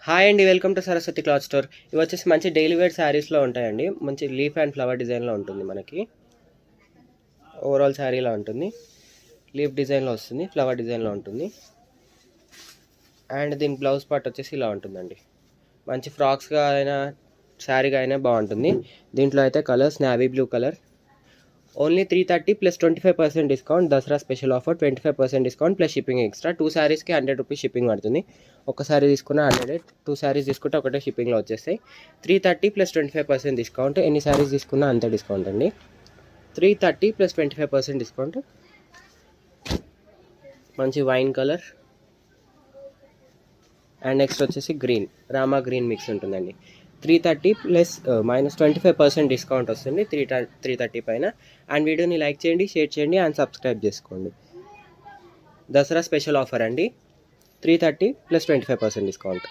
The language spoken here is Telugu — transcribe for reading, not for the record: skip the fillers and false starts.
హాయ్ అండి, welcome to Saraswati cloth store. ఇవి వచ్చేసి మంచి డైలీ వేర్ శారీస్లో ఉంటాయండి. మంచి లీఫ్ అండ్ ఫ్లవర్ డిజైన్లో ఉంటుంది. మనకి ఓవరాల్ శారీలా ఉంటుంది. లీఫ్ డిజైన్లో వస్తుంది, ఫ్లవర్ డిజైన్లో ఉంటుంది. అండ్ దీని బ్లౌజ్ పార్ట్ వచ్చేసి ఇలా ఉంటుందండి. మంచి ఫ్రాక్స్గా అయినా శారీగా అయినా బాగుంటుంది. దీంట్లో అయితే colours navy blue colour. Only 330 plus 25% discount. Dasara special offer 25% discount plus shipping extra. 2 శారీస్కి 100 రూపీస్ షిప్పింగ్ పడుతుంది. ఒక శారీ తీసుకున్న 100, 2 శారీస్ తీసుకుంటే ఒకటే షిప్పింగ్లో వచ్చేస్తాయి. 330 ప్లస్ 25% డిస్కౌంట్. ఎన్ని శారీస్ తీసుకున్నా అంతే డిస్కౌంట్ అండి. 330 ప్లస్ 25% డిస్కౌంట్. మంచి వైన్ కలర్. అండ్ నెక్స్ట్ వచ్చేసి గ్రీన్, రామా గ్రీన్ మిక్స్ ఉంటుందండి. 330 ప్లస్ మైనస్ 25% డిస్కౌంట్ వస్తుంది 330 పైన. అండ్ వీడియోని లైక్ చేయండి, షేర్ చేయండి అండ్ సబ్స్క్రైబ్ చేసుకోండి. దసరా స్పెషల్ ఆఫర్ అండి. 330 ప్లస్ 25% డిస్కౌంట్.